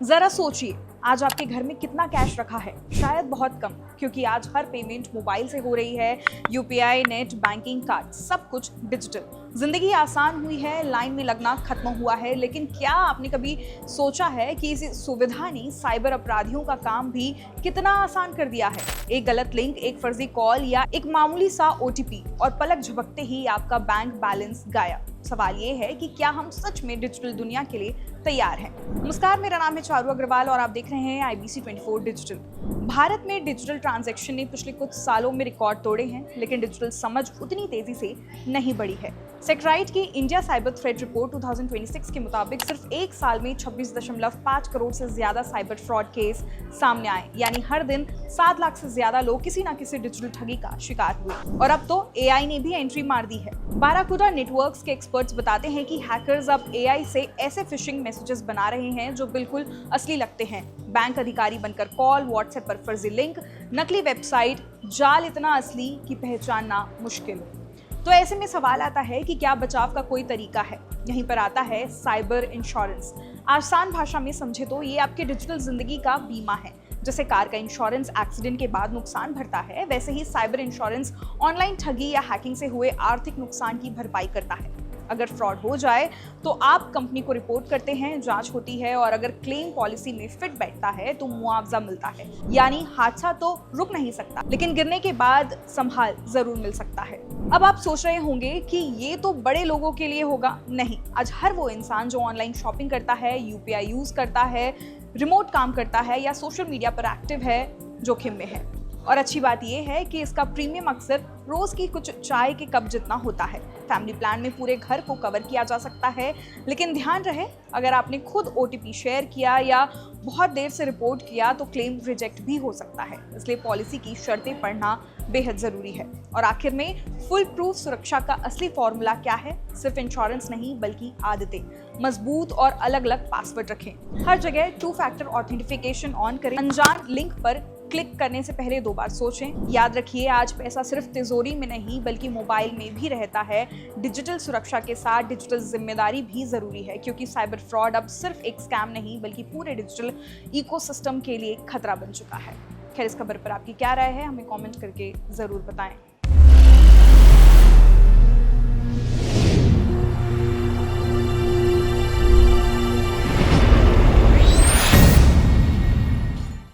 जरा सोचिए, आज आपके घर में कितना कैश रखा है? शायद बहुत कम, क्योंकि आज हर पेमेंट मोबाइल से हो रही है। यूपीआई, नेट बैंकिंग, कार्ड, सब कुछ डिजिटल। जिंदगी आसान हुई है, लाइन में लगना खत्म हुआ है। लेकिन क्या आपने कभी सोचा है कि इस सुविधा ने साइबर अपराधियों का काम भी कितना आसान कर दिया है? एक गलत लिंक, एक फर्जी कॉल या एक मामूली सा ओटीपी और पलक झपकते ही आपका बैंक बैलेंस गायब। सवाल ये है कि क्या हम सच में डिजिटल दुनिया के लिए तैयार हैं? नमस्कार, मेरा नाम है चारू अग्रवाल और आप देख रहे हैं IBC 24 डिजिटल। भारत में डिजिटल ट्रांजैक्शन ने पिछले कुछ सालों में रिकॉर्ड तोड़े हैं, लेकिन डिजिटल समझ उतनी तेजी से नहीं बढ़ी है। सेक्राइट की इंडिया साइबर थ्रेट रिपोर्ट 2026 के मुताबिक सिर्फ एक साल में 26.5 करोड़ से ज्यादा साइबर फ्रॉड केस सामने आए, यानी हर दिन 7 लाख से ज्यादा लोग किसी न किसी डिजिटल ठगी का शिकार हुए। और अब तो AI ने भी एंट्री मार दी है। बाराकुडा नेटवर्क्स के एक्सपर्ट्स बताते हैं कि हैकर्स अब AI से ऐसे फिशिंग मैसेजेस बना रहे हैं जो बिल्कुल असली लगते हैं। बैंक अधिकारी बनकर कॉल, व्हाट्सएप पर फर्जी लिंक, नकली वेबसाइट, जाल इतना असली कि पहचानना मुश्किल। तो ऐसे में सवाल आता है कि क्या बचाव का कोई तरीका है? यहीं पर आता है साइबर इंश्योरेंस। आसान भाषा में समझे तो ये आपकी डिजिटल जिंदगी का बीमा है। जैसे कार का इंश्योरेंस एक्सीडेंट के बाद नुकसान भरता है, वैसे ही साइबर इंश्योरेंस ऑनलाइन ठगी या हैकिंग से हुए आर्थिक नुकसान की भरपाई करता है। अगर फ्रॉड हो जाए तो आप कंपनी को रिपोर्ट करते हैं, जांच होती है और अगर क्लेम पॉलिसी में फिट बैठता है तो मुआवजा मिलता है। यानी हादसा तो रुक नहीं सकता, लेकिन गिरने के बाद संभाल जरूर मिल सकता है। अब आप सोच रहे होंगे कि ये तो बड़े लोगों के लिए होगा। नहीं, आज हर वो इंसान जो ऑनलाइन शॉपिंग करता है, UPI यूज करता है, रिमोट काम करता है या सोशल मीडिया पर एक्टिव है, जोखिम में है। और अच्छी बात यह है कि इसका प्रीमियम अक्सर रोज की कुछ चाय के कप जितना होता है। फैमिली प्लान में पूरे घर को कवर किया जा सकता है, लेकिन ध्यान रहे, अगर आपने खुद OTP शेयर किया या बहुत देर से रिपोर्ट किया तो क्लेम रिजेक्ट भी हो सकता है। इसलिए पॉलिसी की शर्तें पढ़ना बेहद जरूरी है। और आखिर में फुल प्रूफ सुरक्षा का असली फॉर्मूला क्या है? सिर्फ इंश्योरेंस नहीं, बल्कि आदतें। मजबूत और अलग अलग पासवर्ड रखें, हर जगह 2 फैक्टर ऑथेंटिफिकेशन ऑन करें, अनजान लिंक पर क्लिक करने से पहले 2 बार सोचें। याद रखिए, आज पैसा सिर्फ तिजोरी में नहीं बल्कि मोबाइल में भी रहता है। डिजिटल सुरक्षा के साथ डिजिटल जिम्मेदारी भी जरूरी है, क्योंकि साइबर फ्रॉड अब सिर्फ एक स्कैम नहीं बल्कि पूरे डिजिटल इकोसिस्टम के लिए खतरा बन चुका है। खैर, इस खबर पर आपकी क्या राय है? हमें कमेंट करके जरूर बताएं।